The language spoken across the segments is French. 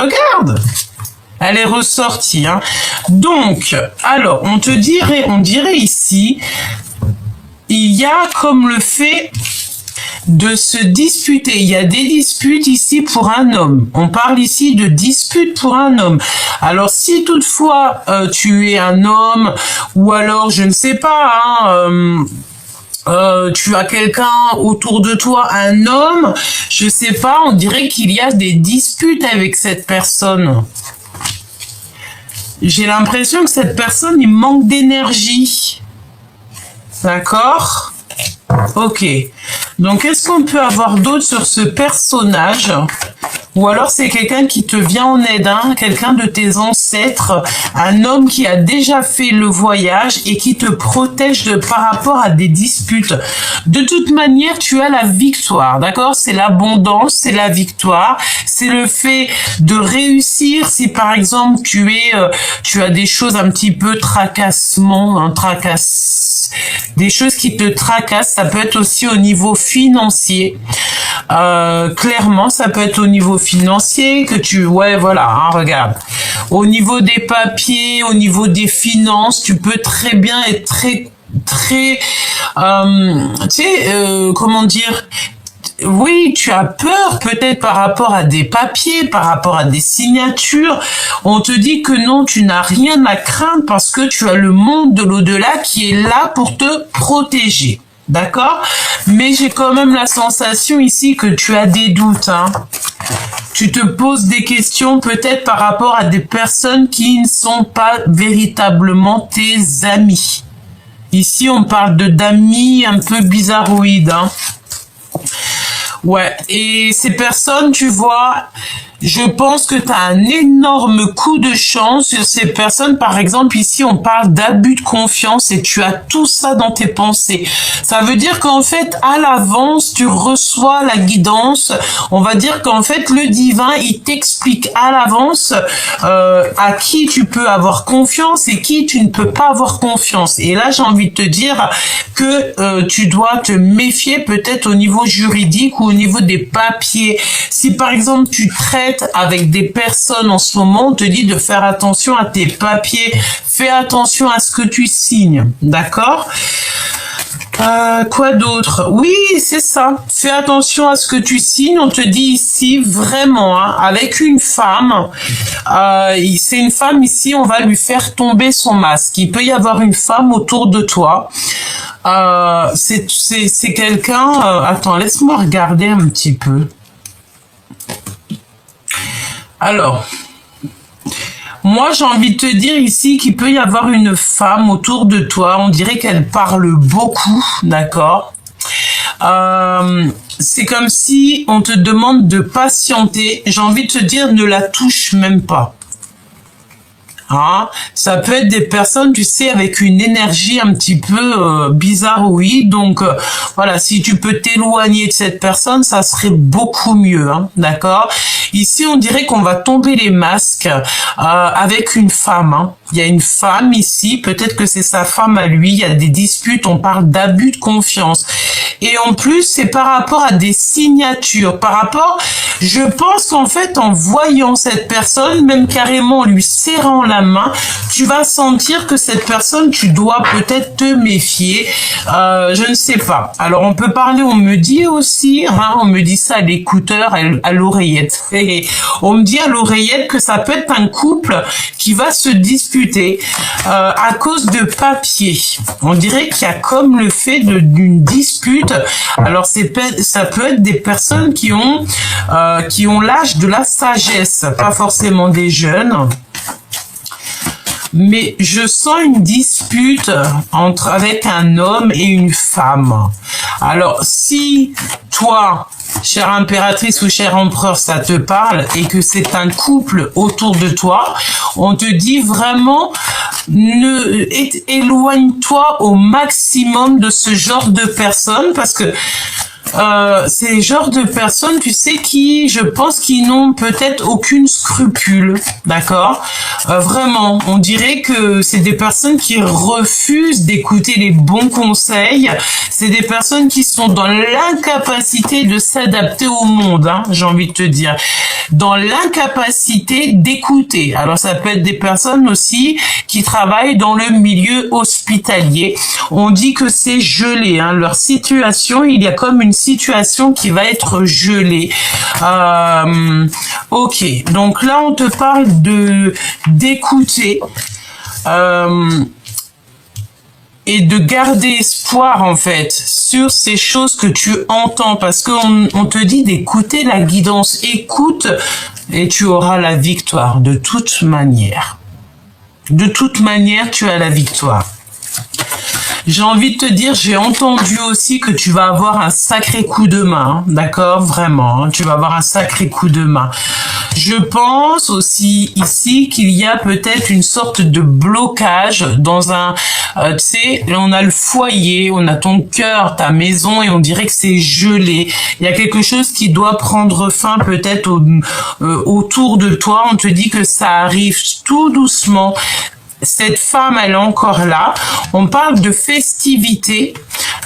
Regarde, elle est ressortie. Hein. Donc, alors, on dirait ici, il y a comme le fait de se disputer. Il y a des disputes ici pour un homme. On parle ici de disputes pour un homme. Alors, si toutefois tu es un homme, ou alors, je ne sais pas, hein, tu as quelqu'un autour de toi, un homme, je sais pas, on dirait qu'il y a des disputes avec cette personne. J'ai l'impression que cette personne, il manque d'énergie. D'accord ? Ok. Donc, qu'est-ce qu'on peut avoir d'autre sur ce personnage ? Ou alors c'est quelqu'un qui te vient en aide, hein, quelqu'un de tes ancêtres, un homme qui a déjà fait le voyage et qui te protège par rapport à des disputes. De toute manière, tu as la victoire, d'accord? C'est l'abondance, c'est la victoire, c'est le fait de réussir. Si par exemple tu as des choses un petit peu des choses qui te tracassent, ça peut être aussi au niveau financier. Clairement, ça peut être au niveau financier voilà, hein, regarde. Au niveau des papiers, au niveau des finances, tu peux très bien être très, comment dire, oui, tu as peur peut-être par rapport à des papiers, par rapport à des signatures. On te dit que non, tu n'as rien à craindre parce que tu as le monde de l'au-delà qui est là pour te protéger. D'accord? Mais j'ai quand même la sensation ici que tu as des doutes. Hein. Tu te poses des questions peut-être par rapport à des personnes qui ne sont pas véritablement tes amis. Ici, on parle d'amis un peu bizarroïdes. Hein. Ouais, et ces personnes, tu vois, je pense que tu as un énorme coup de chance sur ces personnes. Par exemple, ici, on parle d'abus de confiance et tu as tout ça dans tes pensées. Ça veut dire qu'en fait, à l'avance, tu reçois la guidance. On va dire qu'en fait, le divin, il t'explique à l'avance à qui tu peux avoir confiance et qui tu ne peux pas avoir confiance. Et là, j'ai envie de te dire que tu dois te méfier peut-être au niveau juridique ou au niveau des papiers. Si par exemple, tu traites avec des personnes en ce moment, on te dit de faire attention à tes papiers, fais attention à ce que tu signes, d'accord ? Quoi d'autre? Oui, c'est ça. Fais attention à ce que tu signes. On te dit ici vraiment, hein, avec une femme, c'est une femme ici, on va lui faire tomber son masque. Il peut y avoir une femme autour de toi. C'est quelqu'un... attends, laisse-moi regarder un petit peu. Alors... Moi, j'ai envie de te dire ici qu'il peut y avoir une femme autour de toi. On dirait qu'elle parle beaucoup, d'accord ? C'est comme si on te demande de patienter. J'ai envie de te dire, ne la touche même pas. Hein? Ça peut être des personnes, tu sais, avec une énergie un petit peu bizarroïde. Donc, voilà, si tu peux t'éloigner de cette personne, ça serait beaucoup mieux, hein, d'accord ? Ici, on dirait qu'on va tomber les masques avec une femme. Hein. Il y a une femme ici, peut-être que c'est sa femme à lui. Il y a des disputes, on parle d'abus de confiance. Et en plus, c'est par rapport à des signatures. Je pense qu'en fait, en voyant cette personne, même carrément en lui serrant la main, tu vas sentir que cette personne, tu dois peut-être te méfier. Je ne sais pas. Alors, on peut parler, on me dit aussi, hein, on me dit ça à l'écouteur, à l'oreillette. Et on me dit à l'oreillette que ça peut être un couple qui va se disputer à cause de papier. On dirait qu'il y a comme le fait d'une dispute. Alors, ça peut être des personnes qui ont l'âge de la sagesse, pas forcément des jeunes. Mais je sens une dispute avec un homme et une femme. Alors, si toi, chère impératrice ou cher empereur, ça te parle et que c'est un couple autour de toi, on te dit vraiment, éloigne-toi au maximum de ce genre de personnes parce que c'est le genre de personnes, tu sais, qui, je pense, qui n'ont peut-être aucune scrupule, d'accord? Vraiment, on dirait que c'est des personnes qui refusent d'écouter les bons conseils. C'est des personnes qui sont dans l'incapacité de s'adapter au monde, hein, j'ai envie de te dire. Dans l'incapacité d'écouter. Alors, ça peut être des personnes aussi qui travaillent dans le milieu hospitalier. On dit que c'est gelé, hein, leur situation, il y a comme une situation qui va être gelée. Ok, donc là on te parle d'écouter et de garder espoir en fait sur ces choses que tu entends, parce qu'on te dit d'écouter la guidance. Écoute et tu auras la victoire de toute manière. De toute manière, tu as la victoire. J'ai envie de te dire, j'ai entendu aussi que tu vas avoir un sacré coup de main, d'accord, vraiment, hein, tu vas avoir un sacré coup de main. Je pense aussi ici qu'il y a peut-être une sorte de blocage dans un, tu sais, on a le foyer, on a ton cœur, ta maison, et on dirait que c'est gelé. Il y a quelque chose qui doit prendre fin peut-être autour de toi. On te dit que ça arrive tout doucement. Cette femme, elle est encore là. On parle de festivité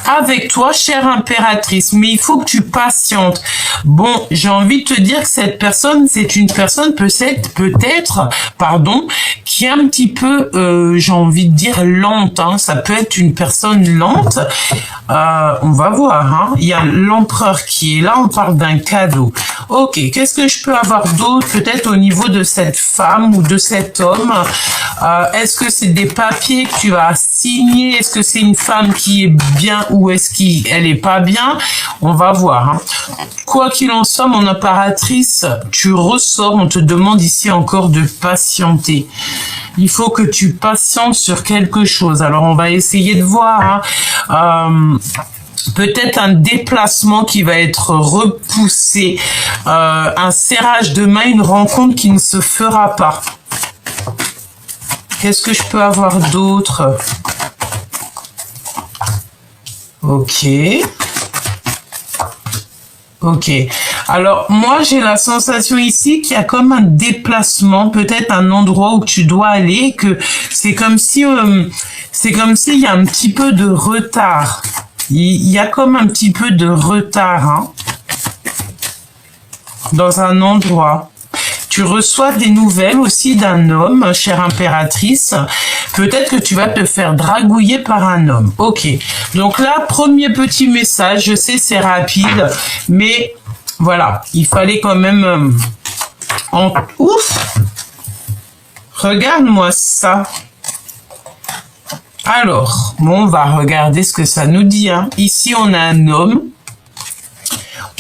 avec toi, chère impératrice. Mais il faut que tu patientes. Bon, j'ai envie de te dire que cette personne, c'est une personne peut-être, qui est un petit peu, j'ai envie de dire, lente. Hein. Ça peut être une personne lente. On va voir. Hein. Il y a l'empereur qui est là. On parle d'un cadeau. Ok, qu'est-ce que je peux avoir d'autre peut-être au niveau de cette femme ou de cet homme? Est-ce que c'est des papiers que tu vas signer? Est-ce que c'est une femme qui est bien ou est-ce qu'elle est pas bien? On va voir. Hein. Quoi qu'il en soit, mon impératrice, tu ressors. On te demande ici encore de patienter. Il faut que tu patientes sur quelque chose. Alors, on va essayer de voir. Hein. Peut-être un déplacement qui va être repoussé, un serrage de main, une rencontre qui ne se fera pas. Qu'est-ce que je peux avoir d'autre? Ok. Ok. Alors, moi, j'ai la sensation ici qu'il y a comme un déplacement, peut-être un endroit où tu dois aller, que c'est comme si il y a un petit peu de retard. Il y a comme un petit peu de retard, hein, dans un endroit. Tu reçois des nouvelles aussi d'un homme, chère impératrice. Peut-être que tu vas te faire dragouiller par un homme. Ok. Donc là, premier petit message. Je sais, c'est rapide, mais voilà. Il fallait quand même... Ouf! Regarde-moi ça. Alors, bon, on va regarder ce que ça nous dit. Hein. Ici, on a un homme.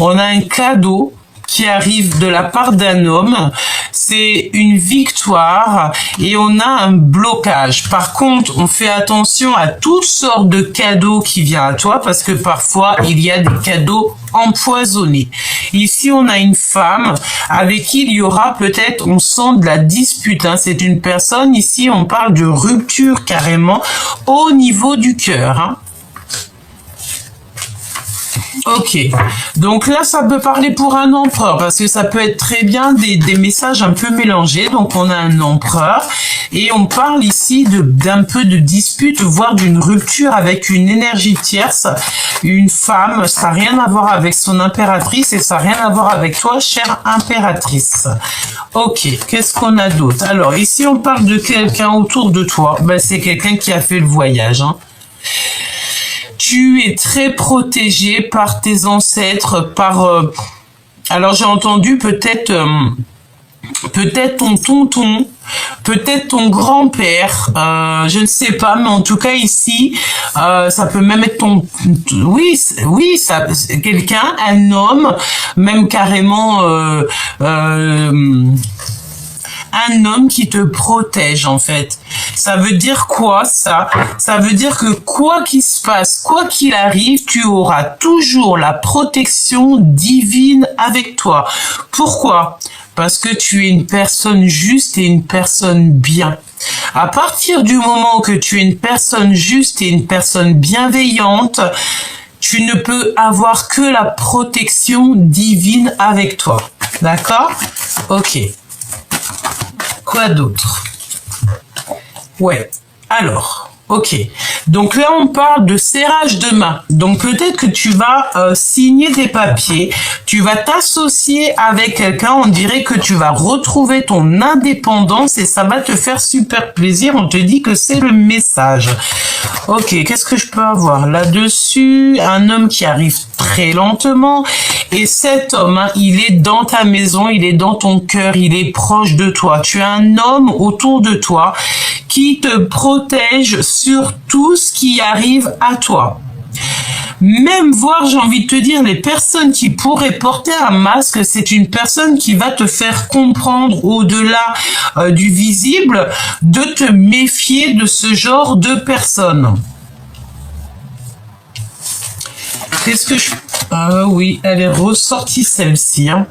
On a un cadeau qui arrive de la part d'un homme. C'est une victoire et on a un blocage. Par contre, on fait attention à toutes sortes de cadeaux qui viennent à toi parce que parfois, il y a des cadeaux empoisonnés. Ici, on a une femme avec qui il y aura peut-être, on sent de la dispute. Hein. C'est une personne, ici, on parle de rupture carrément au niveau du cœur. Hein. Ok, donc là ça peut parler pour un empereur parce que ça peut être très bien des messages un peu mélangés. Donc on a un empereur et on parle ici d'un peu de dispute, voire d'une rupture avec une énergie tierce, une femme. Ça n'a rien à voir avec son impératrice et ça n'a rien à voir avec toi, chère impératrice. Ok, qu'est-ce qu'on a d'autre? Alors ici on parle de quelqu'un autour de toi. Ben, c'est quelqu'un qui a fait le voyage. Hein. Tu es très protégé par tes ancêtres, par... alors j'ai entendu peut-être ton tonton, peut-être ton grand-père, je ne sais pas, mais en tout cas ici, ça peut même être ton... Oui, ça, quelqu'un, un homme, même carrément... un homme qui te protège en fait. Ça veut dire quoi ça? Ça veut dire que quoi qu'il se passe, quoi qu'il arrive, tu auras toujours la protection divine avec toi. Pourquoi? Parce que tu es une personne juste et une personne bien. À partir du moment que tu es une personne juste et une personne bienveillante, tu ne peux avoir que la protection divine avec toi. D'accord? Ok. Quoi d'autre? Ouais. Alors, ok. Donc là, on parle de serrage de main. Donc peut-être que tu vas signer des papiers, tu vas t'associer avec quelqu'un, on dirait que tu vas retrouver ton indépendance et ça va te faire super plaisir. On te dit que c'est le message. Ok, qu'est-ce que je peux avoir là-dessus? Un homme qui arrive très lentement et cet homme, hein, il est dans ta maison, il est dans ton cœur, il est proche de toi. Tu as un homme autour de toi qui te protège sur tout ce qui arrive à toi. Même voir, j'ai envie de te dire, les personnes qui pourraient porter un masque, c'est une personne qui va te faire comprendre au-delà du visible, de te méfier de ce genre de personnes. Qu'est-ce que je... Ah oui, elle est ressortie celle-ci. Hein.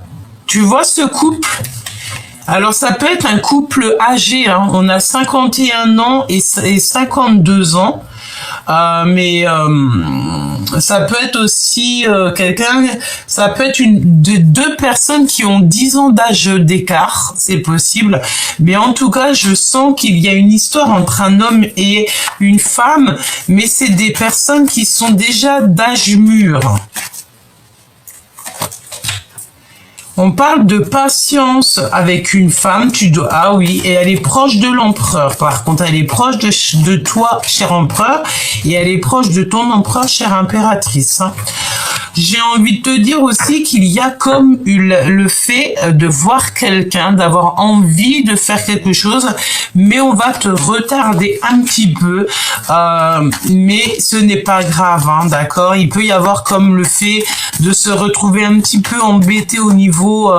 Tu vois ce couple? Alors ça peut être un couple âgé, hein. On a 51 ans et 52 ans. Mais ça peut être aussi quelqu'un, ça peut être deux personnes qui ont 10 ans d'âge d'écart, c'est possible. Mais en tout cas, je sens qu'il y a une histoire entre un homme et une femme, mais c'est des personnes qui sont déjà d'âge mûr. On parle de patience avec une femme, tu dois... Ah oui, et elle est proche de l'empereur. Par contre, elle est proche de toi, cher empereur, et elle est proche de ton empereur, chère impératrice. Hein. J'ai envie de te dire aussi qu'il y a comme le fait de voir quelqu'un, d'avoir envie de faire quelque chose, mais on va te retarder un petit peu, mais ce n'est pas grave, hein, d'accord? Il peut y avoir comme le fait de se retrouver un petit peu embêté au niveau,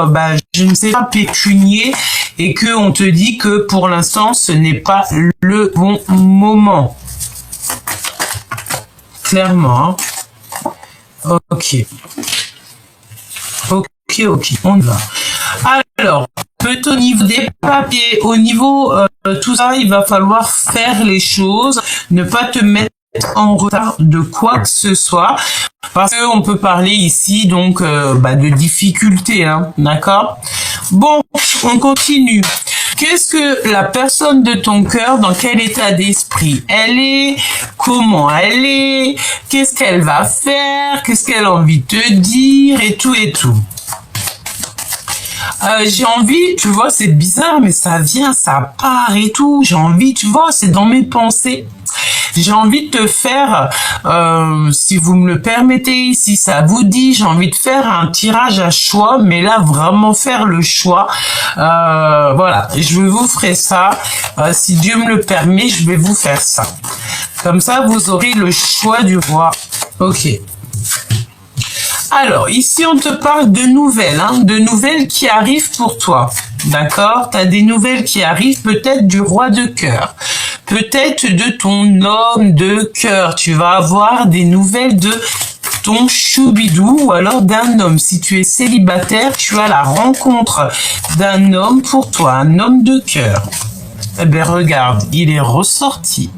je ne sais pas, pécunier, et que on te dit que pour l'instant, ce n'est pas le bon moment. Clairement, hein. Ok, on y va. Alors, peut-être au niveau des papiers, au niveau tout ça, il va falloir faire les choses, ne pas te mettre en retard de quoi que ce soit, parce qu'on peut parler ici donc de difficultés, hein, d'accord? Bon, on continue. Qu'est-ce que la personne de ton cœur, dans quel état d'esprit elle est, comment elle est, qu'est-ce qu'elle va faire, qu'est-ce qu'elle a envie de te dire et tout et tout. J'ai envie, tu vois, c'est bizarre, mais ça vient, ça part et tout. J'ai envie, tu vois, c'est dans mes pensées. J'ai envie de te faire, si vous me le permettez, si ça vous dit, j'ai envie de faire un tirage à choix, mais là, vraiment faire le choix. Voilà, je vous ferai ça. Si Dieu me le permet, je vais vous faire ça. Comme ça, vous aurez le choix du roi. Ok. Alors, ici, on te parle de nouvelles, hein, de nouvelles qui arrivent pour toi. D'accord? Tu as des nouvelles qui arrivent, peut-être du roi de cœur. Peut-être de ton homme de cœur. Tu vas avoir des nouvelles de ton choubidou ou alors d'un homme. Si tu es célibataire, tu as la rencontre d'un homme pour toi, un homme de cœur. Eh bien, regarde, il est ressorti.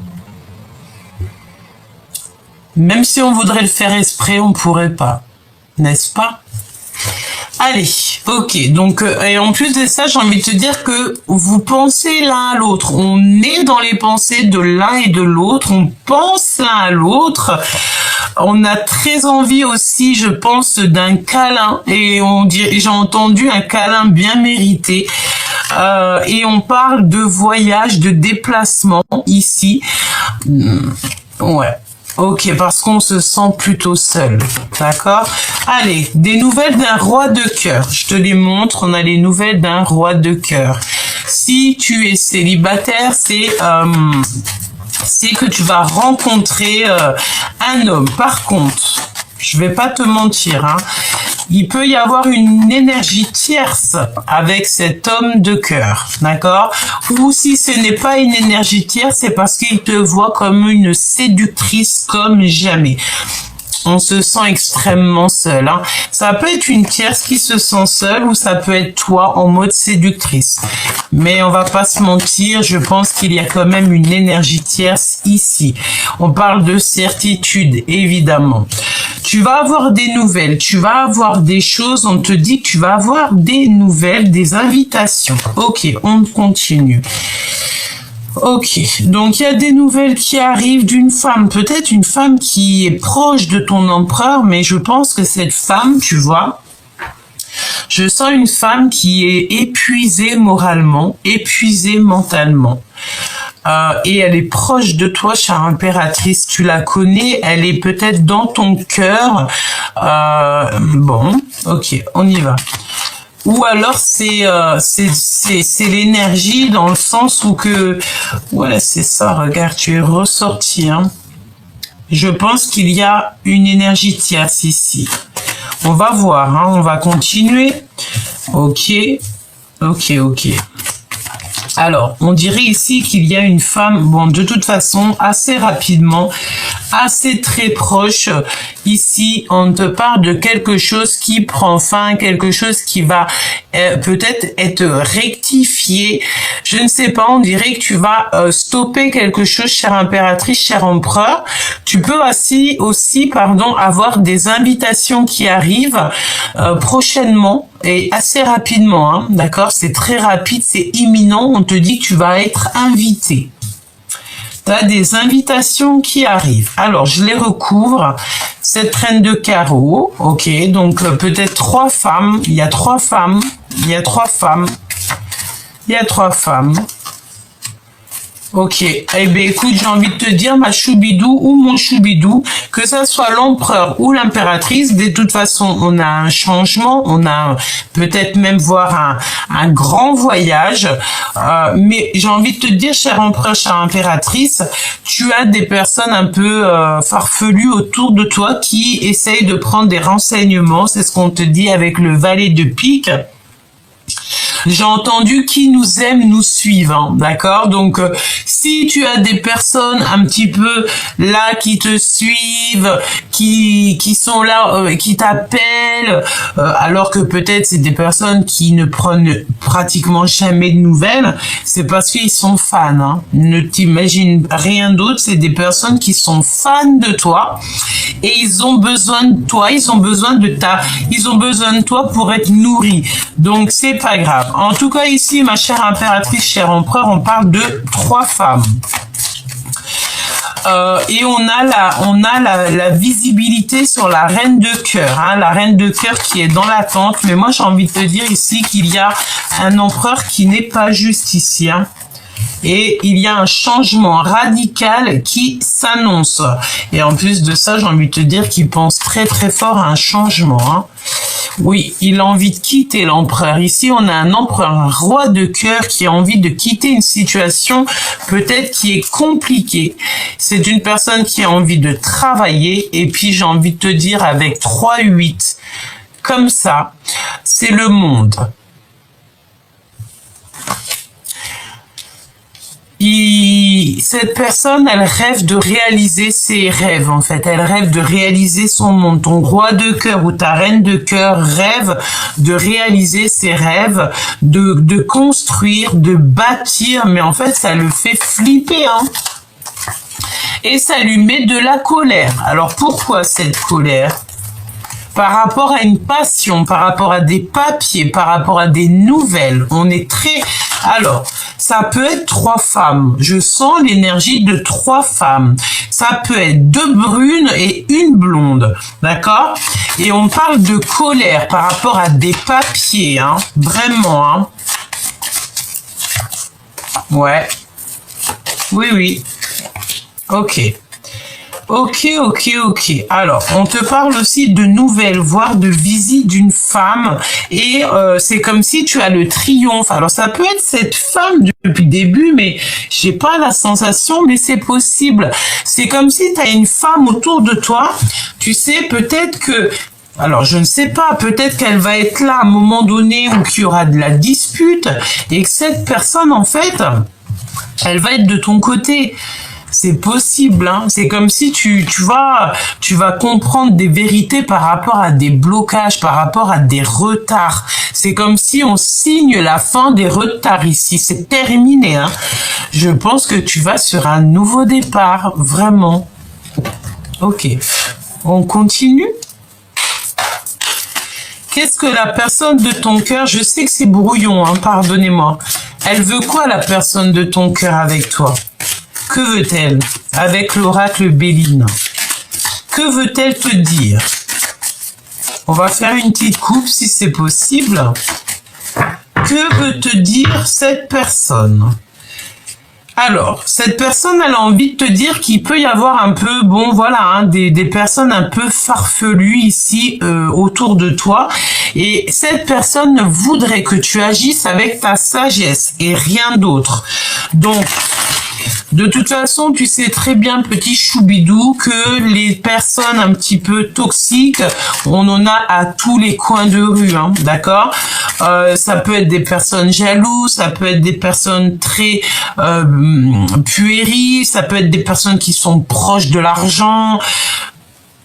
Même si on voudrait le faire exprès, on pourrait pas. N'est-ce pas? Allez, ok, donc, et en plus de ça, j'ai envie de te dire que vous pensez l'un à l'autre. On est dans les pensées de l'un et de l'autre, on pense l'un à l'autre. On a très envie aussi, je pense, d'un câlin. Et j'ai entendu un câlin bien mérité. Et on parle de voyage, de déplacement ici. Ouais. Ok, parce qu'on se sent plutôt seul, d'accord? Allez, des nouvelles d'un roi de cœur. Je te les montre, on a les nouvelles d'un roi de cœur. Si tu es célibataire, c'est que tu vas rencontrer un homme. Par contre, je vais pas te mentir, hein, il peut y avoir une énergie tierce avec cet homme de cœur, d'accord? Ou si ce n'est pas une énergie tierce, c'est parce qu'il te voit comme une séductrice comme jamais. On se sent extrêmement seul. Hein. Ça peut être une tierce qui se sent seule ou ça peut être toi en mode séductrice. Mais on va pas se mentir, je pense qu'il y a quand même une énergie tierce ici. On parle de certitude, évidemment. Tu vas avoir des nouvelles, tu vas avoir des choses, on te dit que tu vas avoir des nouvelles, des invitations. Ok, on continue. Ok, donc il y a des nouvelles qui arrivent d'une femme, peut-être une femme qui est proche de ton empereur, mais je pense que cette femme, tu vois, je sens une femme qui est épuisée moralement, épuisée mentalement. Et elle est proche de toi, chère impératrice, tu la connais, elle est peut-être dans ton cœur. Bon, ok, on y va. Ou alors c'est l'énergie dans le sens où que voilà, c'est ça, regarde, tu es ressorti, hein. Je pense qu'il y a une énergie tierce ici. On va voir, hein, on va continuer. Ok. Alors, on dirait ici qu'il y a une femme, bon, de toute façon, assez rapidement, assez très proche. Ici, on te parle de quelque chose qui prend fin, quelque chose qui va peut-être être rectifié. Je ne sais pas, on dirait que tu vas stopper quelque chose, chère impératrice, cher empereur. Tu peux aussi, avoir des invitations qui arrivent prochainement et assez rapidement, hein, d'accord? C'est très rapide, c'est imminent. On te dit que tu vas être invité. Tu as des invitations qui arrivent. Alors, je les recouvre. Cette reine de carreau, ok, donc peut-être 3 femmes. Il y a 3 femmes. Ok, eh bien écoute, j'ai envie de te dire, ma choubidou ou mon choubidou, que ça soit l'empereur ou l'impératrice, de toute façon, on a un changement, on a peut-être même voir un grand voyage, mais j'ai envie de te dire, cher empereur, chère impératrice, tu as des personnes un peu farfelues autour de toi qui essayent de prendre des renseignements, c'est ce qu'on te dit avec le valet de pique. J'ai entendu qui nous aime nous suivre, hein, d'accord? Donc, si tu as des personnes un petit peu là qui te suivent, qui sont là, qui t'appellent, alors que peut-être c'est des personnes qui ne prennent pratiquement jamais de nouvelles, c'est parce qu'ils sont fans, hein. Ne t'imagine rien d'autre, c'est des personnes qui sont fans de toi et ils ont besoin de toi, ils ont besoin de toi pour être nourris. Donc, c'est pas grave. En tout cas, ici, ma chère impératrice, cher empereur, on parle de 3 femmes. Et on a la visibilité sur la reine de cœur, hein, la reine de cœur qui est dans l'attente. Mais moi, j'ai envie de te dire ici qu'il y a un empereur qui n'est pas juste ici, hein. Et il y a un changement radical qui s'annonce. Et en plus de ça, j'ai envie de te dire qu'il pense très très fort à un changement, hein. Oui, il a envie de quitter l'empereur. Ici, on a un empereur, un roi de cœur qui a envie de quitter une situation peut-être qui est compliquée. C'est une personne qui a envie de travailler. Et puis, j'ai envie de te dire avec 3-8, comme ça, c'est le monde. Cette personne, elle rêve de réaliser ses rêves, en fait. Elle rêve de réaliser son monde. Ton roi de cœur ou ta reine de cœur rêve de réaliser ses rêves, de construire, de bâtir, mais en fait, ça le fait flipper, hein. Et ça lui met de la colère. Alors, pourquoi cette colère ? Par rapport à une passion, par rapport à des papiers, par rapport à des nouvelles. On est très... Alors, ça peut être 3 femmes. Je sens l'énergie de 3 femmes. Ça peut être 2 brunes et 1 blonde. D'accord? Et on parle de colère par rapport à des papiers, hein. Vraiment, hein. Ouais. Oui. Ok. Alors, on te parle aussi de nouvelles, voire de visite d'une femme. Et c'est comme si tu as le triomphe. Alors, ça peut être cette femme depuis le début, mais j'ai pas la sensation, mais c'est possible. C'est comme si tu as une femme autour de toi. Tu sais, peut-être que... Alors, je ne sais pas, peut-être qu'elle va être là à un moment donné où il y aura de la dispute et que cette personne, en fait, elle va être de ton côté. C'est possible, hein. C'est comme si tu vas comprendre des vérités par rapport à des blocages, par rapport à des retards. C'est comme si on signe la fin des retards ici. C'est terminé, hein. Je pense que tu vas sur un nouveau départ, vraiment. Ok. On continue? Qu'est-ce que la personne de ton cœur, je sais que c'est brouillon, hein, pardonnez-moi. Elle veut quoi, la personne de ton cœur avec toi? Que veut-elle avec l'oracle Béline? Que veut-elle te dire? On va faire une petite coupe si c'est possible. Que veut te dire cette personne? Alors, cette personne, elle a envie de te dire qu'il peut y avoir un peu, bon voilà, hein, des personnes un peu farfelues ici autour de toi. Et cette personne voudrait que tu agisses avec ta sagesse et rien d'autre. Donc, de toute façon, tu sais très bien, petit choubidou, que les personnes un petit peu toxiques, on en a à tous les coins de rue, hein, d'accord? Ça peut être des personnes jalouses, ça peut être des personnes très puériles, ça peut être des personnes qui sont proches de l'argent.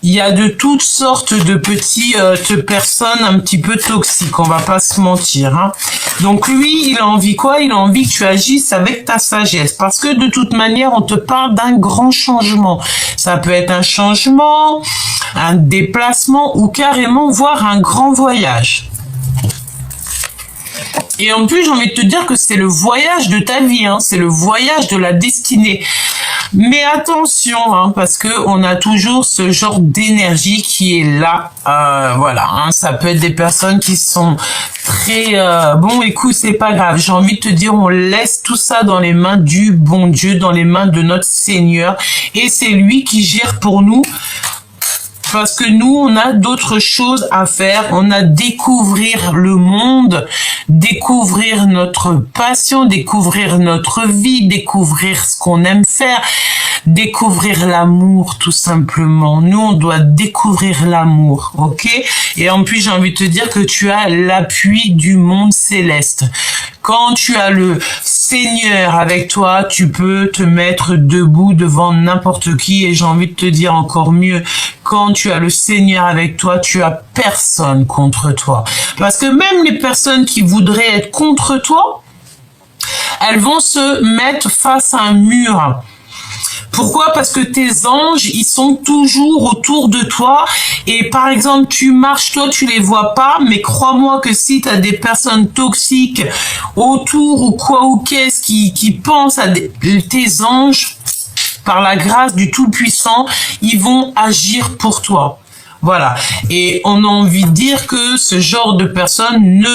Il y a de toutes sortes de petites personnes un petit peu toxiques, on va pas se mentir, hein. Donc lui, il a envie quoi? Il a envie que tu agisses avec ta sagesse. Parce que de toute manière, on te parle d'un grand changement. Ça peut être un changement, un déplacement ou carrément voire un grand voyage. Et en plus, j'ai envie de te dire que c'est le voyage de ta vie, hein, c'est le voyage de la destinée. Mais attention, hein, parce que on a toujours ce genre d'énergie qui est là. Voilà, hein, ça peut être des personnes qui sont très... bon, écoute, c'est pas grave. J'ai envie de te dire, on laisse tout ça dans les mains du bon Dieu, dans les mains de notre Seigneur. Et c'est lui qui gère pour nous. Parce que nous, on a d'autres choses à faire. On a découvrir le monde, découvrir notre passion, découvrir notre vie, découvrir ce qu'on aime faire, découvrir l'amour tout simplement. Nous, on doit découvrir l'amour, ok? Et en plus, j'ai envie de te dire que tu as l'appui du monde céleste. Quand tu as le Seigneur avec toi, tu peux te mettre debout devant n'importe qui. Et j'ai envie de te dire encore mieux, quand tu as le Seigneur avec toi, tu as personne contre toi. Parce que même les personnes qui voudraient être contre toi, elles vont se mettre face à un mur. Pourquoi? Parce que tes anges, ils sont toujours autour de toi. Et par exemple, tu marches, toi, tu les vois pas. Mais crois-moi que si tu as des personnes toxiques autour ou quoi ou qu'est-ce qui pensent à tes anges, par la grâce du Tout-Puissant, ils vont agir pour toi. Voilà. Et on a envie de dire que ce genre de personnes,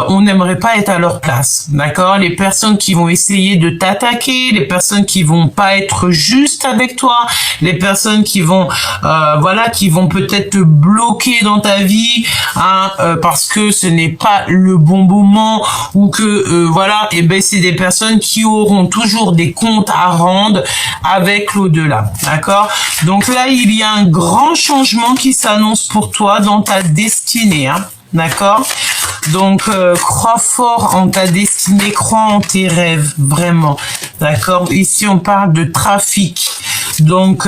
on n'aimerait pas être à leur place. D'accord? Les personnes qui vont essayer de t'attaquer, les personnes qui vont pas être justes avec toi, les personnes qui vont, voilà, qui vont peut-être te bloquer dans ta vie, hein, parce que ce n'est pas le bon moment ou que, voilà, et ben c'est des personnes qui auront toujours des comptes à rendre avec l'au-delà. D'accord? Donc là, il y a un grand changement qui s'annonce pour toi dans ta destinée, hein, d'accord? Donc crois fort en ta destinée, crois en tes rêves, vraiment, d'accord? Ici on parle de trafic, donc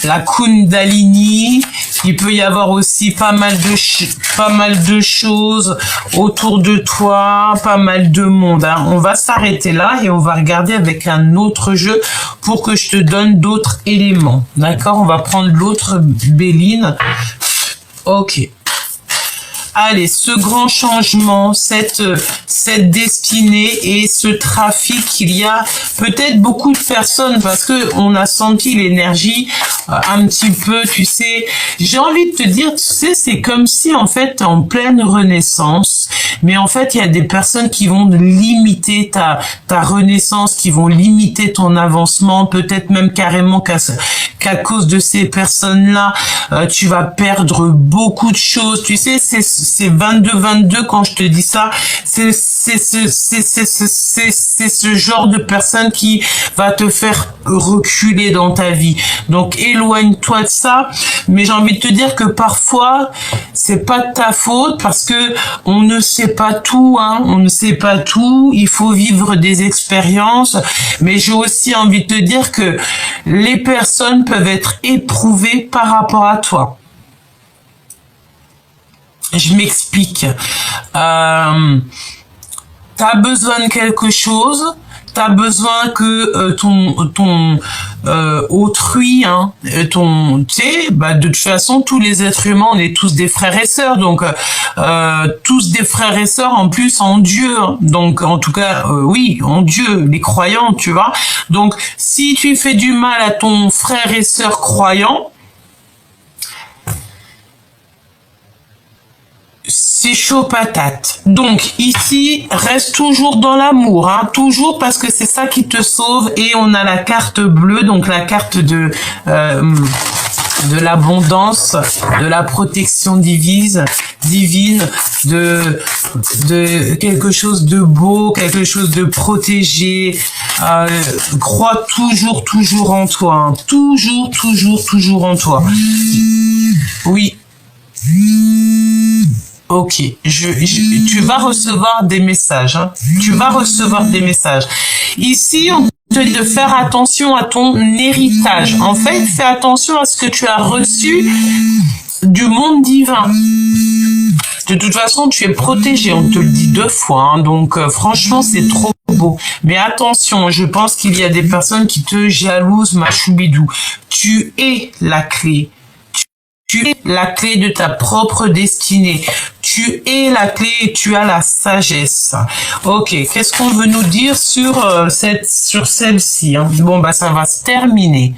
la Kundalini, il peut y avoir aussi pas mal de choses autour de toi, pas mal de monde, hein. On va s'arrêter là et on va regarder avec un autre jeu pour que je te donne d'autres éléments. D'accord? On va prendre l'autre Béline. Ok. Allez, ce grand changement, cette destinée et ce trafic, il y a peut-être beaucoup de personnes parce que on a senti l'énergie un petit peu, tu sais. J'ai envie de te dire, tu sais, c'est comme si en fait t'es en pleine renaissance, mais en fait il y a des personnes qui vont limiter ta renaissance, qui vont limiter ton avancement, peut-être même carrément qu'à cause de ces personnes-là, tu vas perdre beaucoup de choses. Tu sais, c'est 22-22 quand je te dis ça. C'est ce genre de personne qui va te faire reculer dans ta vie. Donc éloigne-toi de ça. Mais j'ai envie de te dire que parfois c'est pas de ta faute parce que on ne sait pas tout, hein. On ne sait pas tout. Il faut vivre des expériences. Mais j'ai aussi envie de te dire que les personnes peuvent être éprouvées par rapport à toi. Je m'explique. T'as besoin de quelque chose, t'as besoin que ton autrui, hein, tu sais, bah de toute façon tous les êtres humains, on est tous des frères et sœurs, donc tous des frères et sœurs en plus en Dieu, hein. Donc en tout cas oui, en Dieu, les croyants, tu vois. Donc si tu fais du mal à ton frère et sœur croyant, c'est chaud patate. Donc ici, reste toujours dans l'amour, hein, toujours, parce que c'est ça qui te sauve. Et on a la carte bleue, donc la carte de l'abondance, de la protection divine, de quelque chose de beau, quelque chose de protégé. Crois toujours en toi, hein. Toujours en toi. Oui. Ok, tu vas recevoir des messages, hein. Tu vas recevoir des messages. Ici, on te dit de faire attention à ton héritage. En fait, fais attention à ce que tu as reçu du monde divin. De toute façon, tu es protégé, on te le dit 2 fois, hein. Donc franchement, c'est trop beau. Mais attention, je pense qu'il y a des personnes qui te jalousent, ma choubidou. Tu es la clé. Tu es la clé de ta propre destinée. Tu es la clé et tu as la sagesse. Ok, qu'est-ce qu'on veut nous dire sur celle-ci, hein? Bon, bah ça va se terminer.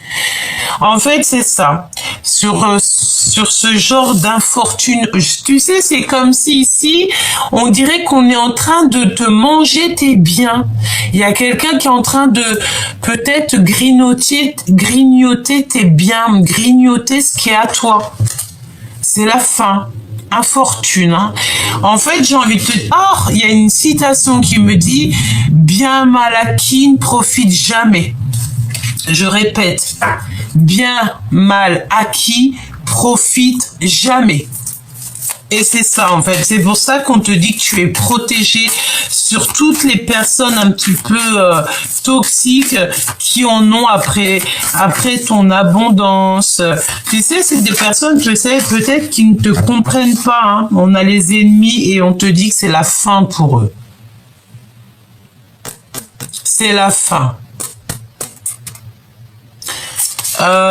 En fait, c'est ça. Sur ce genre d'infortune, tu sais, c'est comme si ici, on dirait qu'on est en train de te manger tes biens. Il y a quelqu'un qui est en train de peut-être grignoter tes biens, grignoter ce qui est à toi. C'est la fin. Infortune, hein. En fait, j'ai envie de te dire, il y a une citation qui me dit, bien mal acquis ne profite jamais. Je répète, bien mal acquis profite jamais. Et c'est ça, en fait. C'est pour ça qu'on te dit que tu es protégé sur toutes les personnes un petit peu toxiques qui en ont après ton abondance. Tu sais, c'est des personnes, je sais, peut-être qui ne te comprennent pas, hein. On a les ennemis et on te dit que c'est la fin pour eux. C'est la fin.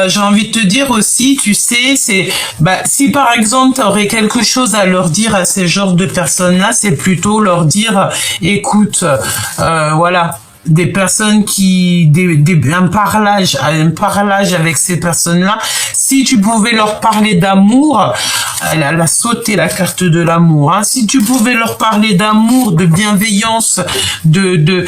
J'ai envie de te dire aussi, tu sais, si par exemple tu aurais quelque chose à leur dire à ces genres de personnes-là, c'est plutôt leur dire, écoute, voilà, des personnes un parlage avec ces personnes-là. Si tu pouvais leur parler d'amour, elle a sauté la carte de l'amour, hein. Si tu pouvais leur parler d'amour, de bienveillance, de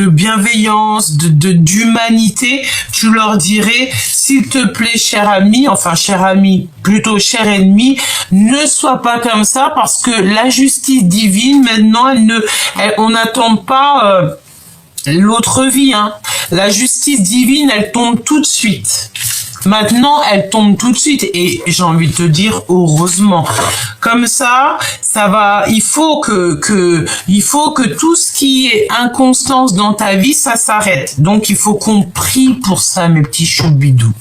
bienveillance, d'humanité, tu leur dirais, s'il te plaît, cher ami, enfin cher ami, plutôt cher ennemi, ne sois pas comme ça, parce que la justice divine, maintenant, on n'attend pas l'autre vie, hein. La justice divine, elle tombe tout de suite. Maintenant, elle tombe tout de suite et j'ai envie de te dire heureusement. Comme ça va. Il faut que tout ce qui est inconstance dans ta vie, ça s'arrête. Donc, il faut qu'on prie pour ça, mes petits choubidous.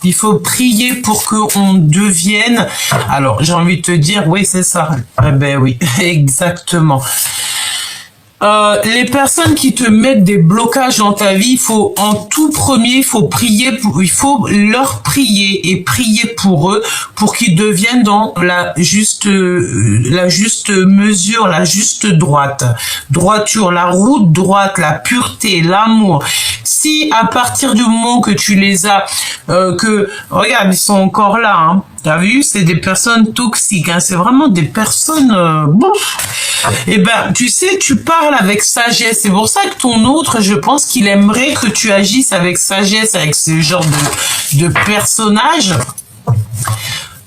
Il faut prier pour qu'on devienne. Alors, j'ai envie de te dire, oui, c'est ça. Eh ben oui, exactement. Les personnes qui te mettent des blocages dans ta vie, il faut leur prier et prier pour eux, pour qu'ils deviennent dans la juste mesure, la juste droiture, la route droite, la pureté, l'amour. Si à partir du moment que tu les as, regarde, ils sont encore là, hein. T'as vu, c'est des personnes toxiques, hein. C'est vraiment des personnes, Eh ben, tu sais, tu parles avec sagesse. C'est pour ça que ton autre, je pense qu'il aimerait que tu agisses avec sagesse, avec ce genre de personnage.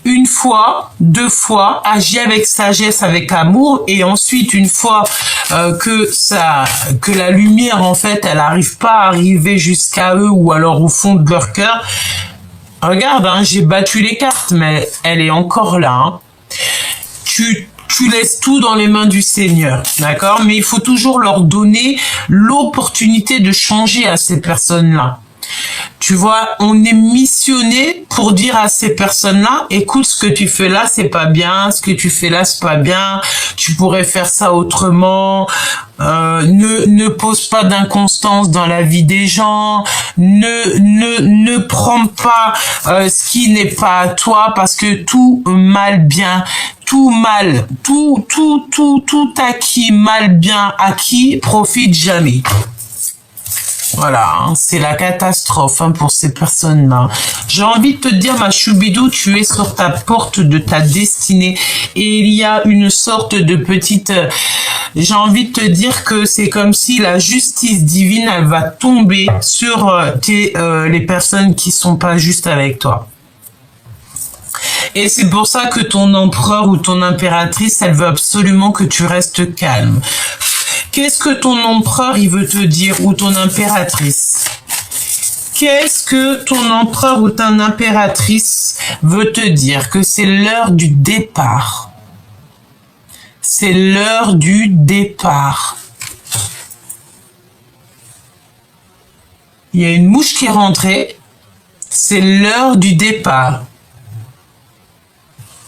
1 fois, 2 fois, agis avec sagesse, avec amour, et ensuite, une fois que la lumière, en fait, elle n'arrive pas à arriver jusqu'à eux, ou alors au fond de leur cœur. Regarde, hein, j'ai battu les cartes, mais elle est encore là, hein. Tu laisses tout dans les mains du Seigneur, d'accord? Mais il faut toujours leur donner l'opportunité de changer à ces personnes-là. Tu vois, on est missionné pour dire à ces personnes-là, écoute, ce que tu fais là, c'est pas bien, ce que tu fais là, c'est pas bien, tu pourrais faire ça autrement, ne pose pas d'inconstance dans la vie des gens, ne prends pas ce qui n'est pas à toi, parce que tout mal bien, tout mal, tout acquis mal bien acquis profite jamais. Voilà, hein, c'est la catastrophe hein, pour ces personnes-là. J'ai envie de te dire, ma choubidou, tu es sur ta porte de ta destinée et il y a une sorte de petite... j'ai envie de te dire que c'est comme si la justice divine, elle va tomber sur les personnes qui sont pas justes avec toi. Et c'est pour ça que ton empereur ou ton impératrice, elle veut absolument que tu restes calme. Qu'est-ce que ton empereur, il veut te dire, ou ton impératrice? Qu'est-ce que ton empereur ou ton impératrice veut te dire? Que c'est l'heure du départ. C'est l'heure du départ. Il y a une mouche qui est rentrée. C'est l'heure du départ.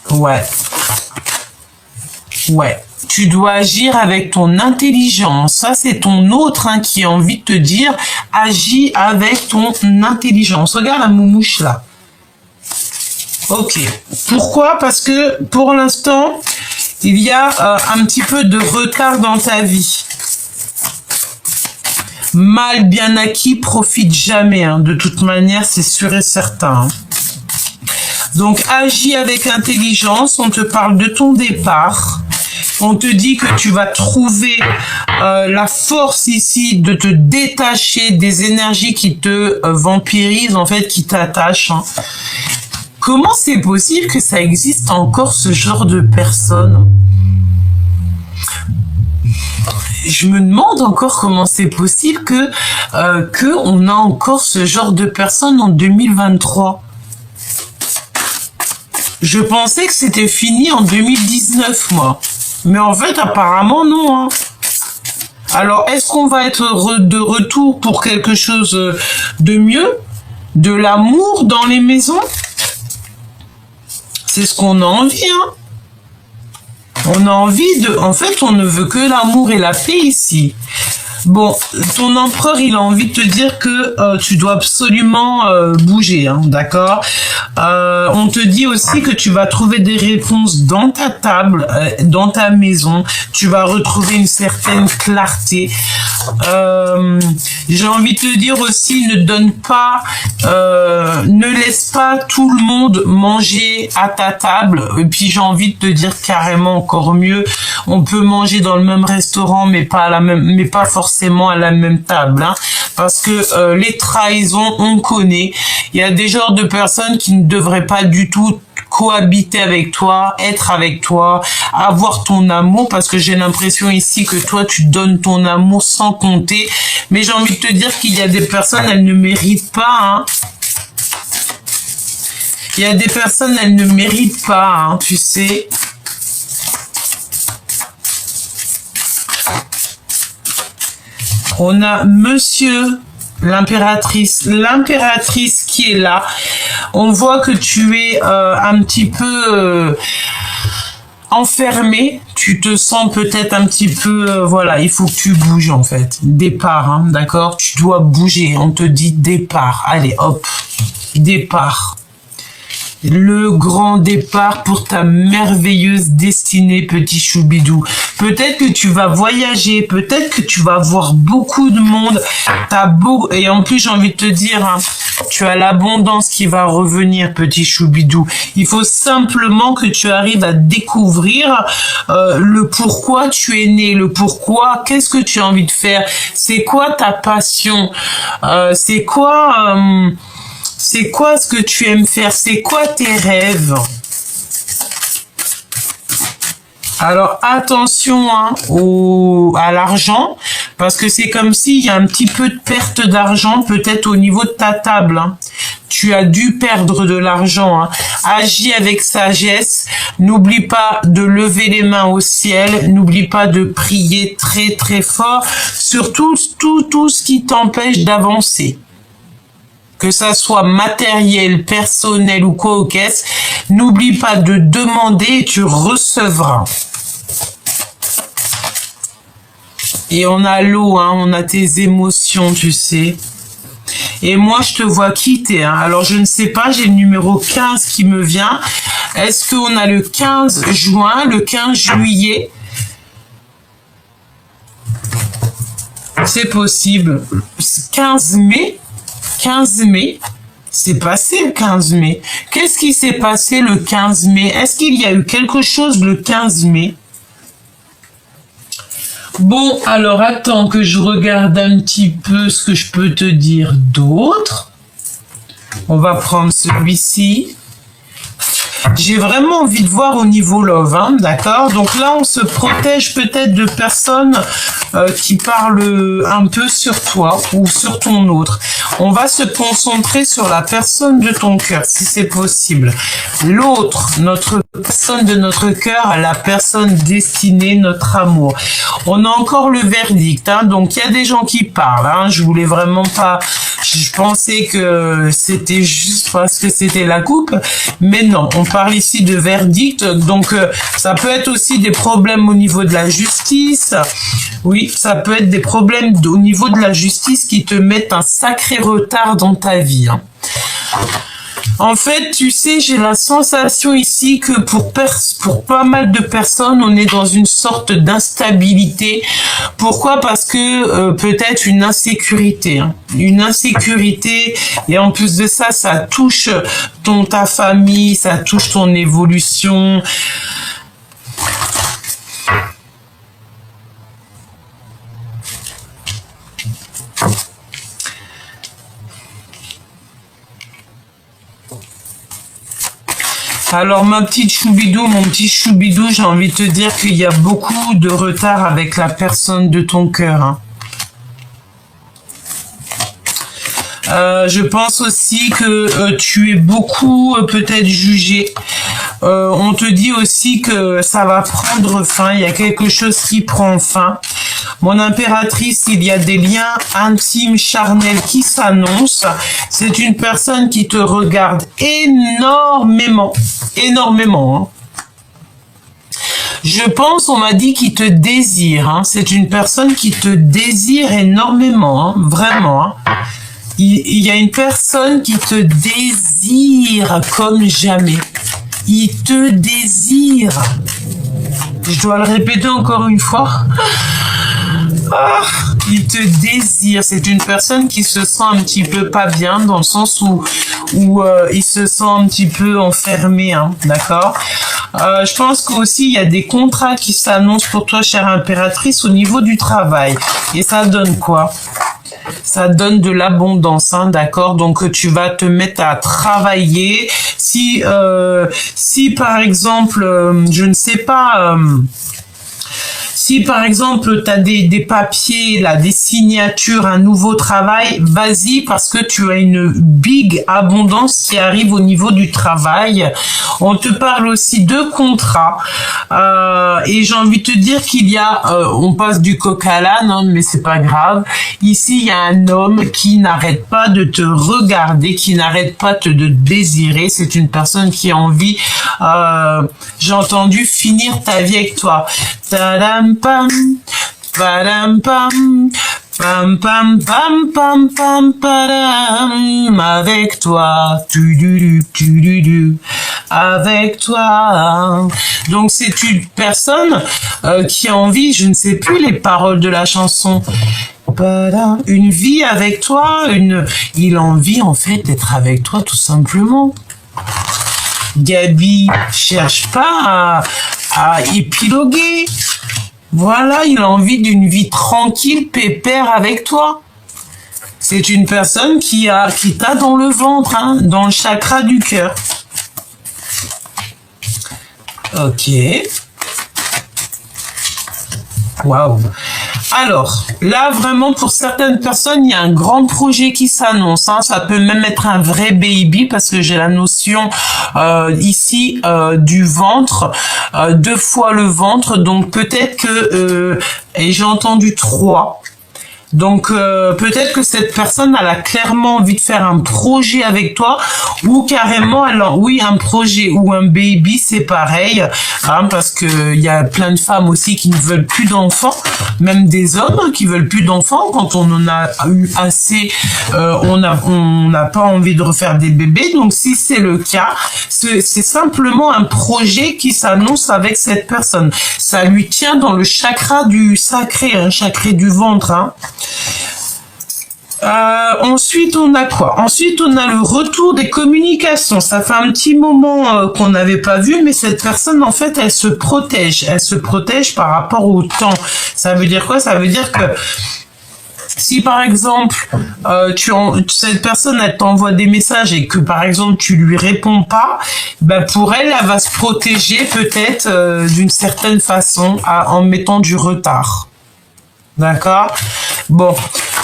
Ouais. Ouais. Tu dois agir avec ton intelligence. Ça, c'est ton autre hein, qui a envie de te dire, agis avec ton intelligence. Regarde la moumouche là. Ok. Pourquoi? Parce que pour l'instant, il y a un petit peu de retard dans ta vie. Mal bien acquis profite jamais. Hein. De toute manière, c'est sûr et certain. Hein. Donc, agis avec intelligence. On te parle de ton départ. On te dit que tu vas trouver la force ici de te détacher des énergies qui te vampirisent, en fait, qui t'attachent. Hein. Comment c'est possible que ça existe encore ce genre de personnes? Je me demande encore comment c'est possible que on a encore ce genre de personnes en 2023. Je pensais que c'était fini en 2019, moi. Mais en fait, apparemment, non. Hein. Alors, est-ce qu'on va être de retour pour quelque chose de mieux? De l'amour dans les maisons? C'est ce qu'on a envie, hein. On a envie de... En fait, on ne veut que l'amour et la paix ici. Bon, ton empereur, il a envie de te dire que tu dois absolument bouger, hein, d'accord? On te dit aussi que tu vas trouver des réponses dans ta table, dans ta maison. Tu vas retrouver une certaine clarté. J'ai envie de te dire aussi, ne donne pas, ne laisse pas tout le monde manger à ta table. Et puis j'ai envie de te dire carrément encore mieux, on peut manger dans le même restaurant, mais pas à la même, mais pas forcément à la même table, hein, parce que les trahisons, on connaît. Il y a des genres de personnes qui ne devraient pas du tout cohabiter avec toi, être avec toi, avoir ton amour, parce que j'ai l'impression ici que toi, tu donnes ton amour sans compter. Mais j'ai envie de te dire qu'il y a des personnes, elles ne méritent pas, hein. Il y a des personnes, elles ne méritent pas, hein, tu sais. On a monsieur l'impératrice qui est là. On voit que tu es un petit peu enfermé. Tu te sens peut-être un petit peu... voilà, il faut que tu bouges en fait. Départ, hein, d'accord? Tu dois bouger. On te dit départ. Allez, hop. Départ. Le grand départ pour ta merveilleuse destinée, petit choubidou. Peut-être que tu vas voyager, peut-être que tu vas voir beaucoup de monde. Et en plus, j'ai envie de te dire, hein, tu as l'abondance qui va revenir, petit choubidou. Il faut simplement que tu arrives à découvrir le pourquoi tu es né, le pourquoi, qu'est-ce que tu as envie de faire, c'est quoi ta passion, c'est quoi ce que tu aimes faire? C'est quoi tes rêves? Alors attention hein, à l'argent, parce que c'est comme s'il y a un petit peu de perte d'argent peut-être au niveau de ta table. Hein. Tu as dû perdre de l'argent. Hein. Agis avec sagesse. N'oublie pas de lever les mains au ciel. N'oublie pas de prier très très fort sur tout ce qui t'empêche d'avancer. que ça soit matériel, personnel ou quoi au caisse, n'oublie pas de demander et tu recevras. Et on a l'eau, hein, on a tes émotions, tu sais. Et moi, je te vois quitter. Hein. Alors, je ne sais pas, j'ai le numéro 15 qui me vient. Est-ce qu'on a le 15 juin, le 15 juillet? C'est possible. 15 mai? 15 mai? C'est passé le 15 mai. Qu'est-ce qui s'est passé le 15 mai? Est-ce qu'il y a eu quelque chose le 15 mai? Bon, alors attends que je regarde un petit peu ce que je peux te dire d'autre. On va prendre celui-ci. J'ai vraiment envie de voir au niveau love, hein, d'accord? Donc là, on se protège peut-être de personnes qui parlent un peu sur toi ou sur ton autre. On va se concentrer sur la personne de ton cœur, si c'est possible. L'autre, notre personne de notre cœur, la personne destinée, notre amour. On a encore le verdict, hein, donc il y a des gens qui parlent. Hein, je voulais vraiment pas... Je pensais que c'était juste parce que c'était la coupe, mais non, on parle ici de verdict, donc ça peut être aussi des problèmes au niveau de la justice. Oui, ça peut être des problèmes au niveau de la justice qui te mettent un sacré retard dans ta vie. Hein. En fait, tu sais, j'ai la sensation ici que pour pas mal de personnes, on est dans une sorte d'instabilité. Pourquoi? Parce que peut-être une insécurité. Hein. Une insécurité, et en plus de ça, ça touche ta famille, ça touche ton évolution. Alors ma petite choubidou, mon petit choubidou, j'ai envie de te dire qu'il y a beaucoup de retard avec la personne de ton cœur. Hein. Je pense aussi que tu es beaucoup peut-être jugé. On te dit aussi que ça va prendre fin, il y a quelque chose qui prend fin. Mon impératrice, il y a des liens intimes, charnels qui s'annoncent. C'est une personne qui te regarde énormément, énormément. Hein. Je pense, on m'a dit qu'il te désire. Hein. C'est une personne qui te désire énormément, hein. Vraiment. Hein. Il y a une personne qui te désire comme jamais. Il te désire. Je dois le répéter encore une fois. Ah, il te désire. C'est une personne qui se sent un petit peu pas bien, dans le sens où il se sent un petit peu enfermé, hein, d'accord? Je pense qu'aussi il y a des contrats qui s'annoncent pour toi, chère impératrice, au niveau du travail. Et ça donne quoi? Ça donne de l'abondance, hein, d'accord? Donc tu vas te mettre à travailler. Si par exemple, je ne sais pas... Si par exemple tu as des papiers, là, des signatures, un nouveau travail, vas-y parce que tu as une big abondance qui arrive au niveau du travail. On te parle aussi de contrat et j'ai envie de te dire qu'il y a, on passe du coq à l'âne, hein, mais c'est pas grave. Ici il y a un homme qui n'arrête pas de te regarder, qui n'arrête pas de désirer. C'est une personne qui a envie, j'ai entendu, finir ta vie avec toi. Tadam pam, padam pam, pam pam pam pam pam padam, avec toi, avec toi. Donc c'est une personne qui a envie, je ne sais plus les paroles de la chanson. Une vie avec toi, il a envie en fait d'être avec toi tout simplement. Gabi cherche pas à épiloguer. Voilà, il a envie d'une vie tranquille, pépère avec toi. C'est une personne qui t'a dans le ventre, hein, dans le chakra du cœur. Ok. Waouh. Alors, là, vraiment, pour certaines personnes, il y a un grand projet qui s'annonce. Hein. Ça peut même être un vrai baby, parce que j'ai la notion ici du ventre, 2 fois le ventre. Donc, peut-être que... et j'ai entendu 3. Donc peut-être que cette personne elle a clairement envie de faire un projet avec toi, ou carrément alors oui, un projet ou un baby, c'est pareil, hein, parce que il y a plein de femmes aussi qui ne veulent plus d'enfants, même des hommes qui veulent plus d'enfants quand on en a eu assez, on n'a pas envie de refaire des bébés. Donc si c'est le cas, c'est simplement un projet qui s'annonce avec cette personne. Ça lui tient dans le chakra du sacré, un chakra du ventre, hein. Ensuite, on a quoi? Ensuite, on a le retour des communications. Ça fait un petit moment qu'on n'avait pas vu, mais cette personne, en fait, elle se protège. Elle se protège par rapport au temps. Ça veut dire quoi? Ça veut dire que si par exemple cette personne elle t'envoie des messages et que par exemple tu lui réponds pas, ben pour elle, elle va se protéger peut-être d'une certaine façon en mettant du retard. D'accord? Bon,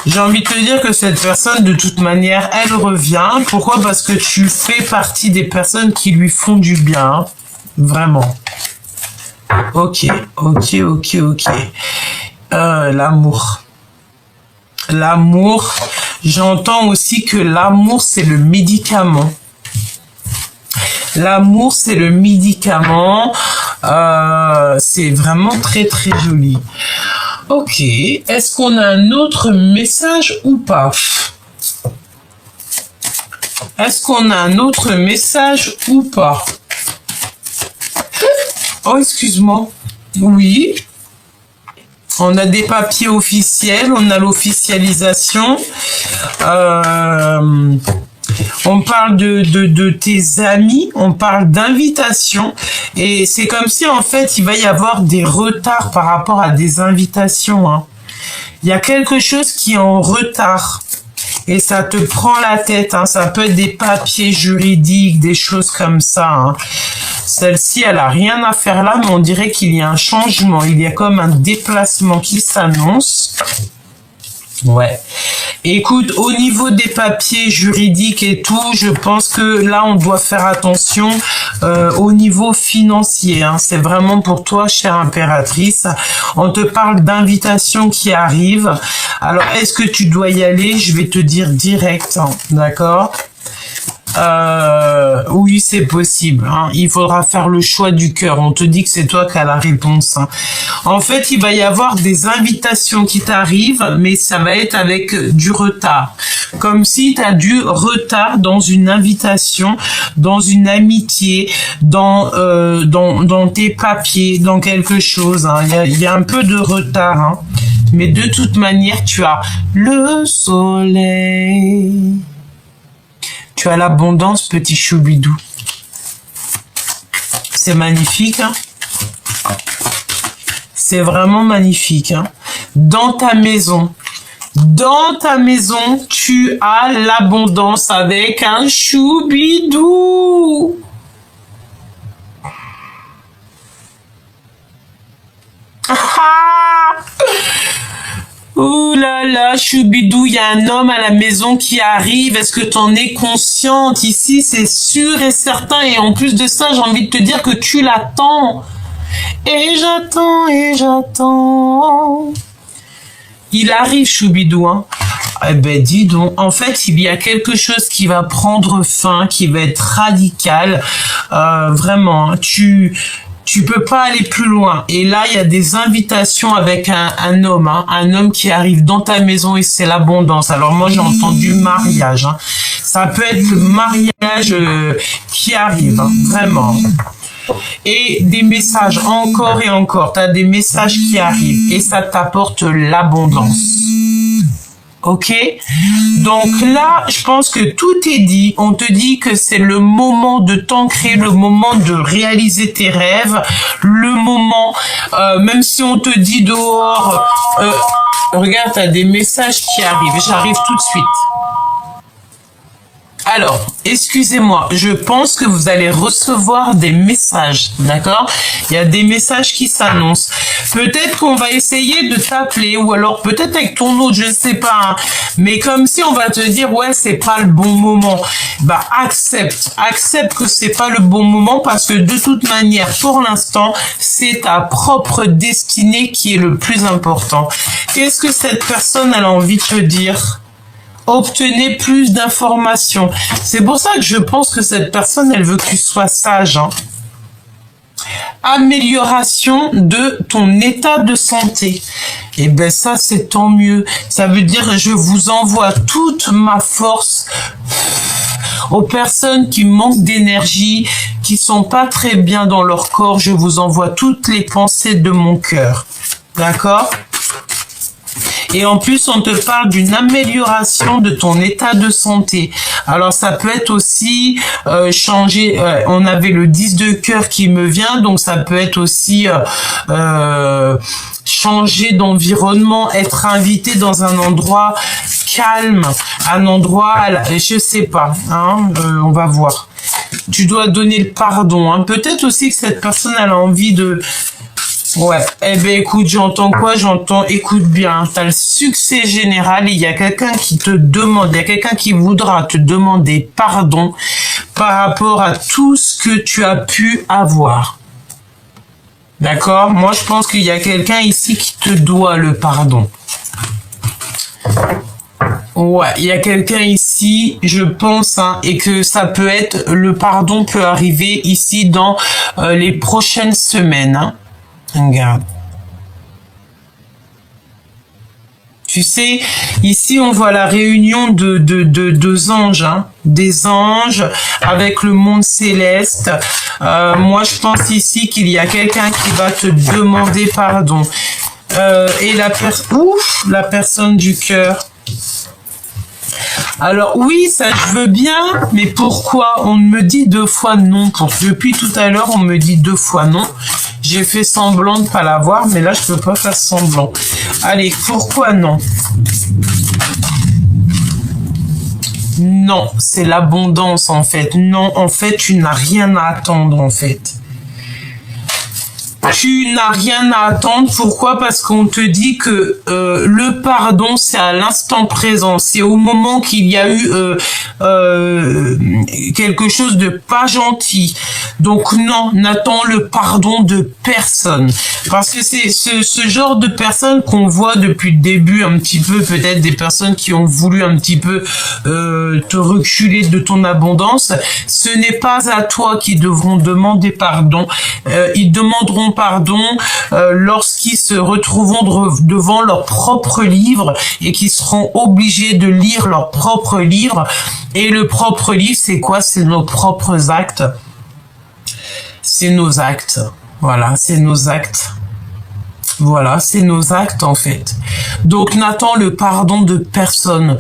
j'ai envie de te dire que cette personne, de toute manière, elle revient. Pourquoi? Parce que tu fais partie des personnes qui lui font du bien. Vraiment. Ok. L'amour. L'amour. J'entends aussi que l'amour, c'est le médicament. L'amour, c'est le médicament. C'est vraiment très, très joli. Ok, est-ce qu'on a un autre message ou pas? Est-ce qu'on a un autre message ou pas? Oh, excuse-moi. Oui. On a des papiers officiels, on a l'officialisation. On parle de tes amis, on parle d'invitations, et c'est comme si en fait il va y avoir des retards par rapport à des invitations, hein. Il y a quelque chose qui est en retard et ça te prend la tête, hein. Ça peut être des papiers juridiques, des choses comme ça, hein. Celle-ci, elle a rien à faire là, mais on dirait qu'il y a un changement, il y a comme un déplacement qui s'annonce. Ouais. Écoute, au niveau des papiers juridiques et tout, je pense que là, on doit faire attention au niveau financier, hein. C'est vraiment pour toi, chère impératrice. On te parle d'invitations qui arrivent. Alors, est-ce que tu dois y aller? Je vais te dire direct, hein, d'accord? Oui, c'est possible, hein. Il faudra faire le choix du cœur. On te dit que c'est toi qui as la réponse, hein. En fait, il va y avoir des invitations qui t'arrivent, mais ça va être avec du retard. Comme si tu as du retard dans une invitation, dans une amitié, dans tes papiers, dans quelque chose, hein. Il y a un peu de retard, hein. Mais de toute manière, tu as le soleil. Tu as l'abondance, petit choubidou. C'est magnifique, hein? C'est vraiment magnifique, hein? Dans ta maison, tu as l'abondance avec un choubidou. Ouh là là, choubidou, il y a un homme à la maison qui arrive. Est-ce que tu en es consciente? Ici, c'est sûr et certain. Et en plus de ça, j'ai envie de te dire que tu l'attends. Et j'attends. Il arrive, choubidou, hein. Eh ben, dis donc. En fait, il y a quelque chose qui va prendre fin, qui va être radical. Vraiment, hein. Tu peux pas aller plus loin. Et là, il y a des invitations avec un homme, hein, un homme qui arrive dans ta maison et c'est l'abondance. Alors moi, j'ai entendu mariage, hein. Ça peut être le mariage qui arrive, hein, vraiment. Et des messages encore et encore. Tu as des messages qui arrivent et ça t'apporte l'abondance. Ok? Donc là, je pense que tout est dit. On te dit que c'est le moment de t'ancrer, le moment de réaliser tes rêves, le moment, même si on te dit dehors, regarde, tu as des messages qui arrivent. J'arrive tout de suite. Alors, excusez-moi, je pense que vous allez recevoir des messages, d'accord? Il y a des messages qui s'annoncent. Peut-être qu'on va essayer de t'appeler, ou alors peut-être avec ton autre, je ne sais pas, hein. Mais comme si on va te dire, ouais, c'est pas le bon moment. Bah, accepte que c'est pas le bon moment, parce que de toute manière, pour l'instant, c'est ta propre destinée qui est le plus important. Qu'est-ce que cette personne elle a envie de te dire? Obtenez plus d'informations. C'est pour ça que je pense que cette personne, elle veut que tu sois sage. Hein. Amélioration de ton état de santé. Et ben ça, c'est tant mieux. Ça veut dire je vous envoie toute ma force aux personnes qui manquent d'énergie, qui sont pas très bien dans leur corps. Je vous envoie toutes les pensées de mon cœur. D'accord ? Et en plus, on te parle d'une amélioration de ton état de santé. Alors, ça peut être aussi changer. On avait le 10 de cœur qui me vient, donc ça peut être aussi changer d'environnement, être invité dans un endroit calme, un endroit, je sais pas, hein, on va voir. Tu dois donner le pardon. Hein. Peut-être aussi que cette personne elle a envie de... Ouais, eh ben écoute, j'entends quoi? J'entends, écoute bien, t'as le succès général, il y a quelqu'un qui te demande, il y a quelqu'un qui voudra te demander pardon par rapport à tout ce que tu as pu avoir. D'accord? Moi, je pense qu'il y a quelqu'un ici qui te doit le pardon. Ouais, il y a quelqu'un ici, je pense, hein, et que ça peut être, le pardon peut arriver ici dans les prochaines semaines, hein. Regarde. Tu sais, ici on voit la réunion de deux anges, hein, des anges avec le monde céleste. Moi je pense ici qu'il y a quelqu'un qui va te demander pardon. Et la personne du cœur. Alors oui, ça je veux bien, mais pourquoi on me dit 2 fois non? Depuis tout à l'heure, on me dit 2 fois non. J'ai fait semblant de pas l'avoir, mais là je peux pas faire semblant. Allez, pourquoi non? Non, c'est l'abondance en fait. Non, en fait, tu n'as rien à attendre en fait. Tu n'as rien à attendre. Pourquoi? Parce qu'on te dit que le pardon, c'est à l'instant présent. C'est au moment qu'il y a eu quelque chose de pas gentil. Donc non, n'attends le pardon de personne. Parce que c'est ce genre de personnes qu'on voit depuis le début un petit peu, peut-être des personnes qui ont voulu un petit peu te reculer de ton abondance. Ce n'est pas à toi qu'ils devront demander pardon. Ils demanderont pardon lorsqu'ils se retrouveront devant leur propre livre et qu'ils seront obligés de lire leur propre livre. Et le propre livre, c'est quoi? C'est nos propres actes. C'est nos actes. Voilà, c'est nos actes. Voilà, c'est nos actes en fait. Donc n'attends le pardon de personne.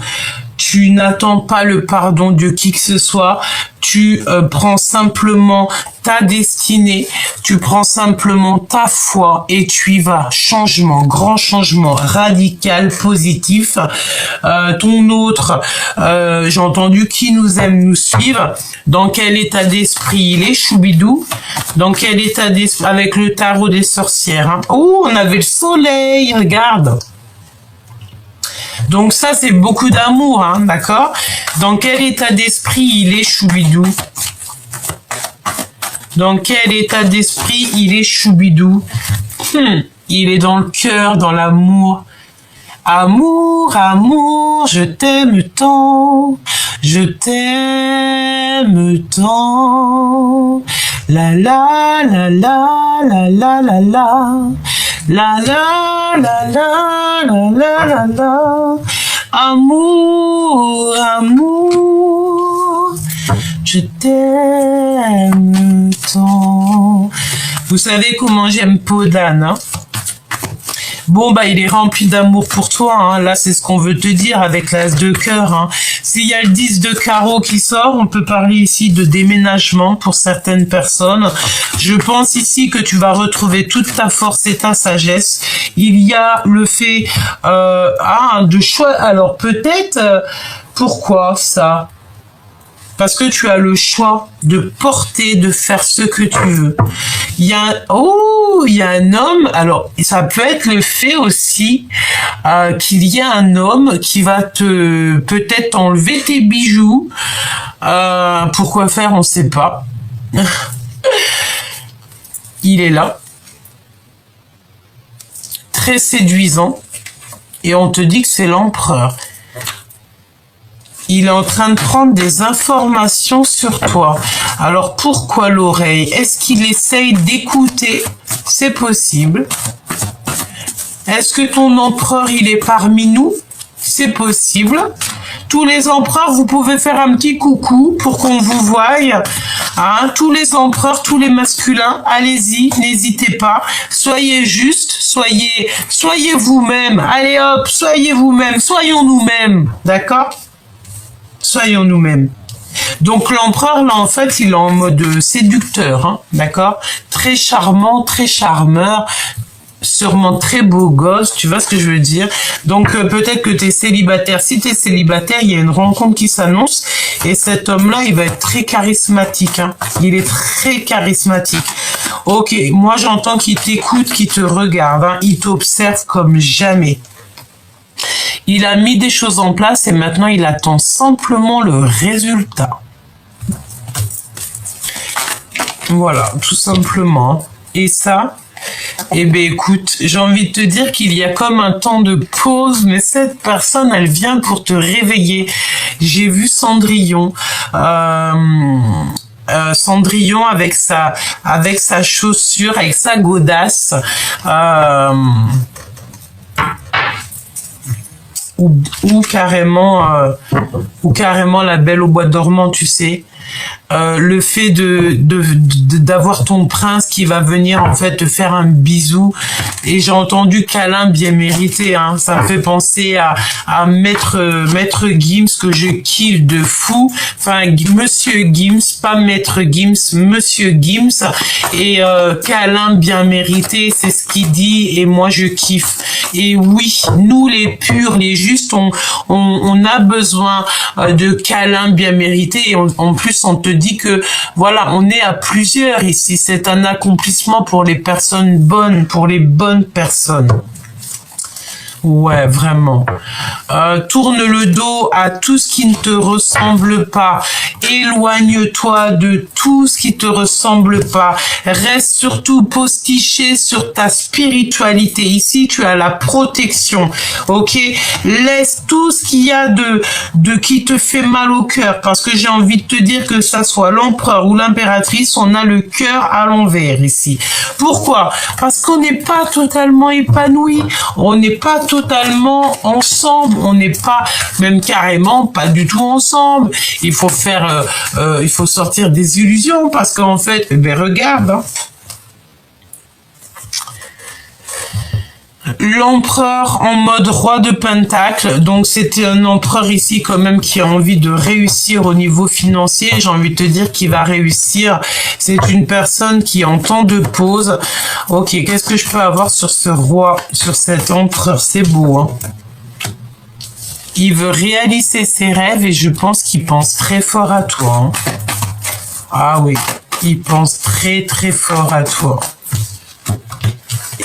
Tu n'attends pas le pardon de qui que ce soit. Tu prends simplement ta destinée, tu prends simplement ta foi et tu y vas. Changement, grand changement, radical, positif. Ton autre, j'ai entendu qui nous aime nous suivre. Dans quel état d'esprit il est, Choubidou? Dans quel état d'esprit? Avec le tarot des sorcières. Hein. Oh, on avait le soleil, regarde. Donc ça, c'est beaucoup d'amour, hein, d'accord? Dans quel état d'esprit il est, Choubidou? Dans quel état d'esprit il est, Choubidou? Il est dans le cœur, dans l'amour. Amour, amour, je t'aime tant, je t'aime tant. La la la la la la la la. La la la la la la la la. Amour, amour, je t'aime tant. Vous savez comment j'aime Podane, hein? Bon, bah, il est rempli d'amour pour toi, hein. Là, c'est ce qu'on veut te dire avec l'as de cœur, hein. S'il y a le 10 de carreau qui sort, on peut parler ici de déménagement pour certaines personnes. Je pense ici que tu vas retrouver toute ta force et ta sagesse. Il y a le fait, de choix. Alors, peut-être, pourquoi ça? Parce que tu as le choix de porter, de faire ce que tu veux. Il y a un homme, alors ça peut être le fait aussi qu'il y a un homme qui va te peut-être enlever tes bijoux. Pourquoi faire, on ne sait pas. Il est là. Très séduisant. Et on te dit que c'est l'empereur. Il est en train de prendre des informations sur toi. Alors pourquoi l'oreille? Est-ce qu'il essaye d'écouter? C'est possible. Est-ce que ton empereur, il est parmi nous? C'est possible. Tous les empereurs, vous pouvez faire un petit coucou pour qu'on vous voie. Hein, tous les empereurs, tous les masculins, allez-y, n'hésitez pas. Soyez juste, soyez vous-même. Allez hop, soyez vous-même, soyons nous-mêmes. D'accord? Soyons nous-mêmes. Donc l'empereur, là, en fait, il est en mode séducteur. Hein, d'accord? Très charmant, très charmeur. Sûrement très beau gosse, tu vois ce que je veux dire. Donc peut-être que tu es célibataire. Si tu es célibataire, il y a une rencontre qui s'annonce et cet homme-là, il va être très charismatique. Hein. Il est très charismatique. Ok, moi j'entends qu'il t'écoute, qu'il te regarde. Hein. Il t'observe comme jamais. Il a mis des choses en place et maintenant il attend simplement le résultat. Voilà, tout simplement. Et ça... Eh bien écoute, j'ai envie de te dire qu'il y a comme un temps de pause, mais cette personne, elle vient pour te réveiller. J'ai vu Cendrillon, Cendrillon avec sa chaussure, avec sa godasse, ou carrément la Belle au bois dormant, tu sais. Le fait d'avoir ton prince qui va venir en fait te faire un bisou, et j'ai entendu câlin bien mérité, hein. Ça me fait penser à Maître Gims que je kiffe de fou, enfin Monsieur Gims, pas Maître Gims, Monsieur Gims, et câlin bien mérité, c'est ce qu'il dit et moi je kiffe. Et oui, nous les purs, les justes, on a besoin de câlins bien mérités, et en plus on te dit que voilà, on est à plusieurs ici. C'est un accomplissement pour les personnes bonnes, pour les bonnes personnes. Ouais, vraiment. Tourne le dos à tout ce qui ne te ressemble pas. Éloigne-toi de tout ce qui te ressemble pas. Reste surtout postiché sur ta spiritualité. Ici, tu as la protection. Ok? Laisse tout ce qu'il y a de qui te fait mal au cœur. Parce que j'ai envie de te dire que ça soit l'empereur ou l'impératrice, on a le cœur à l'envers ici. Pourquoi? Parce qu'on n'est pas totalement épanoui. On n'est pas totalement ensemble, on n'est pas, même carrément pas du tout ensemble. Il faut faire, il faut sortir des illusions parce qu'en fait, eh ben regarde, hein. L'empereur en mode roi de pentacle, donc c'était un empereur ici quand même qui a envie de réussir au niveau financier. J'ai envie de te dire qu'il va réussir. C'est une personne qui est en temps de pause. Ok, qu'est-ce que je peux avoir sur ce roi, sur cet empereur? C'est beau, hein. Il veut réaliser ses rêves et je pense qu'il pense très fort à toi, hein. Ah oui, il pense très très fort à toi.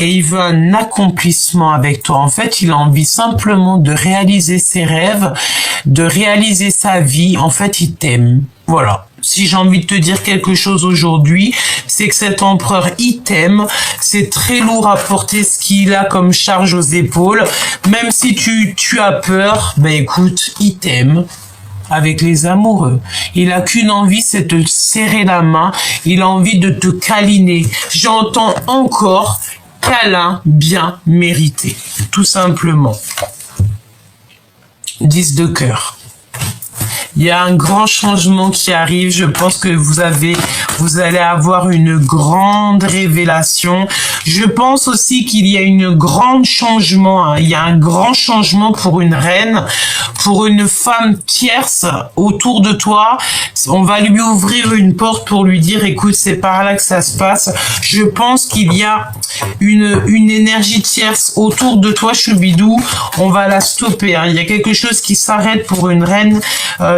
Et il veut un accomplissement avec toi. En fait, il a envie simplement de réaliser ses rêves, de réaliser sa vie. En fait, il t'aime. Voilà. Si j'ai envie de te dire quelque chose aujourd'hui, c'est que cet empereur, il t'aime. C'est très lourd à porter ce qu'il a comme charge aux épaules. Même si tu as peur, ben écoute, il t'aime. Avec les amoureux. Il a qu'une envie, c'est de te serrer la main. Il a envie de te câliner. J'entends encore câlin bien mérité, tout simplement. 10 de cœur. Il y a un grand changement qui arrive. Je pense que vous allez avoir une grande révélation. Je pense aussi qu'il y a une grande changement. Hein. Il y a un grand changement pour une reine, pour une femme tierce autour de toi. On va lui ouvrir une porte pour lui dire, écoute, c'est par là que ça se passe. Je pense qu'il y a une énergie tierce autour de toi, Choubidou. On va la stopper. Hein. Il y a quelque chose qui s'arrête pour une reine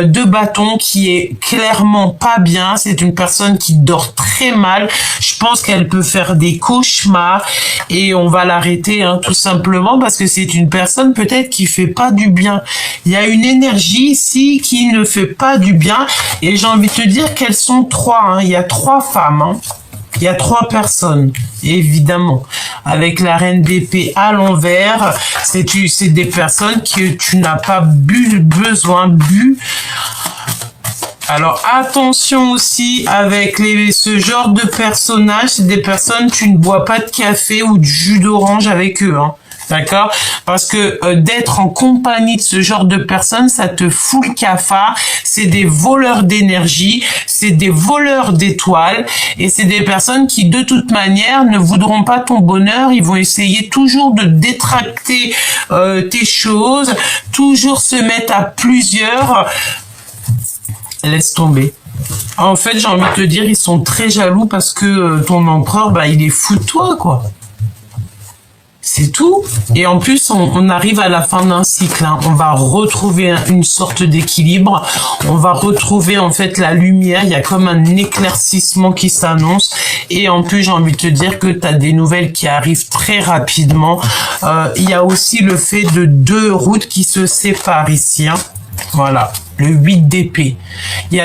de bâton qui est clairement pas bien. C'est une personne qui dort très mal. Je pense qu'elle peut faire des cauchemars et on va l'arrêter, hein, tout simplement parce que c'est une personne peut-être qui fait pas du bien. Il y a une énergie ici qui ne fait pas du bien et j'ai envie de te dire qu'elles sont trois. Hein. Il y a 3 femmes. Hein. Il y a 3 personnes, évidemment. Avec la reine d'épée à l'envers, c'est des personnes que tu n'as pas besoin. Alors attention aussi avec ce genre de personnages, c'est des personnes, tu ne bois pas de café ou de jus d'orange avec eux, hein. D'accord? Parce que d'être en compagnie de ce genre de personnes, ça te fout le cafard. C'est des voleurs d'énergie, c'est des voleurs d'étoiles, et c'est des personnes qui, de toute manière, ne voudront pas ton bonheur. Ils vont essayer toujours de détracter tes choses, toujours se mettre à plusieurs. Laisse tomber. En fait, j'ai envie de te dire, ils sont très jaloux parce que ton empereur, bah, il est fou de toi, quoi. C'est tout. Et en plus, on arrive à la fin d'un cycle, hein. On va retrouver une sorte d'équilibre. On va retrouver en fait la lumière. Il y a comme un éclaircissement qui s'annonce. Et en plus, j'ai envie de te dire que tu as des nouvelles qui arrivent très rapidement. Il y a aussi le fait de 2 routes qui se séparent ici, hein. Voilà, le 8 d'épée. Il y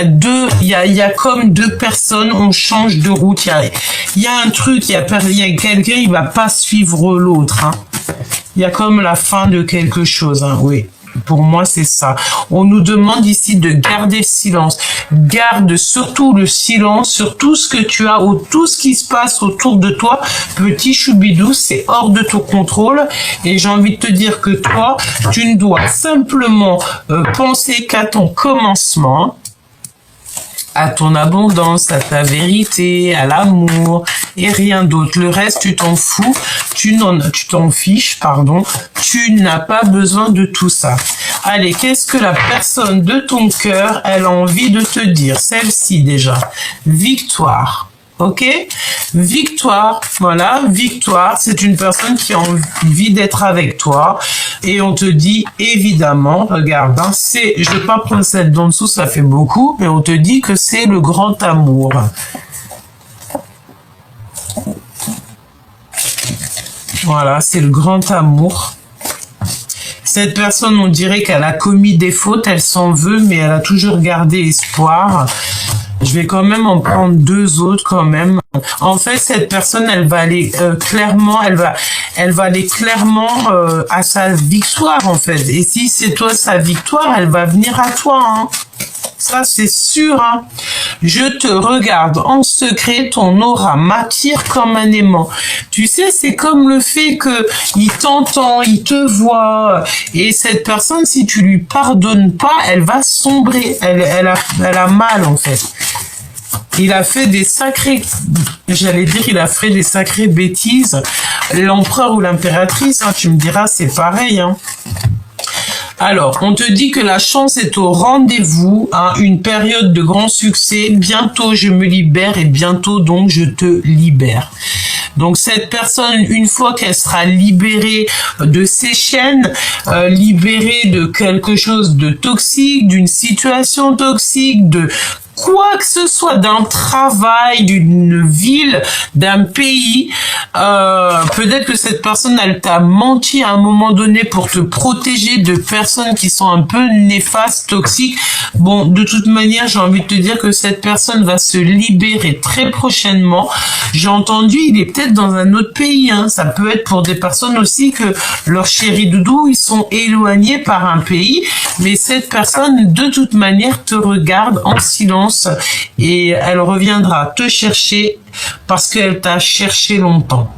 a comme 2 personnes, on change de route. Il y a un truc, il y a quelqu'un, il va pas suivre l'autre, hein. Il y a comme la fin de quelque chose, hein, oui. Pour moi, c'est ça. On nous demande ici de garder le silence. Garde surtout le silence sur tout ce que tu as ou tout ce qui se passe autour de toi. Petit choubidou, c'est hors de ton contrôle. Et j'ai envie de te dire que toi, tu ne dois simplement penser qu'à ton commencement, à ton abondance, à ta vérité, à l'amour et rien d'autre. Le reste, tu t'en fous, tu t'en fiches, pardon. Tu n'as pas besoin de tout ça. Allez, qu'est-ce que la personne de ton cœur, elle a envie de te dire? Celle-ci déjà. Victoire. Ok? Victoire, voilà, victoire, c'est une personne qui a envie d'être avec toi. Et on te dit, évidemment, regarde, hein, je vais pas prendre celle d'en dessous, ça fait beaucoup, mais on te dit que c'est le grand amour. Voilà, c'est le grand amour. Cette personne, on dirait qu'elle a commis des fautes, elle s'en veut, mais elle a toujours gardé espoir. Je vais quand même en prendre 2 autres quand même. En fait, cette personne, elle va aller clairement, elle va aller clairement à sa victoire en fait. Et si c'est toi sa victoire, elle va venir à toi, hein. Ça, c'est sûr, hein. Je te regarde en secret, ton aura m'attire comme un aimant. Tu sais, c'est comme le fait que il t'entend, il te voit. Et cette personne, si tu lui pardonnes pas, elle va sombrer. Elle a mal, en fait. Il a fait des sacrées, il a fait des sacrées bêtises. L'empereur ou l'impératrice, hein, tu me diras, c'est pareil, hein. Alors, on te dit que la chance est au rendez-vous, hein, une période de grand succès. Bientôt, je me libère et bientôt, donc, je te libère. Donc, cette personne, une fois qu'elle sera libérée de ses chaînes, libérée de quelque chose de toxique, d'une situation toxique, de quoi que ce soit, d'un travail, d'une ville, d'un pays, peut-être que cette personne, elle t'a menti à un moment donné pour te protéger de personnes qui sont un peu néfastes, toxiques. Bon, de toute manière, j'ai envie de te dire que cette personne va se libérer très prochainement. J'ai entendu, il est peut-être dans un autre pays, hein. Ça peut être pour des personnes aussi que leurs chéris doudous, ils sont éloignés par un pays, mais cette personne, de toute manière, te regarde en silence et elle reviendra te chercher parce qu'elle t'a cherché longtemps.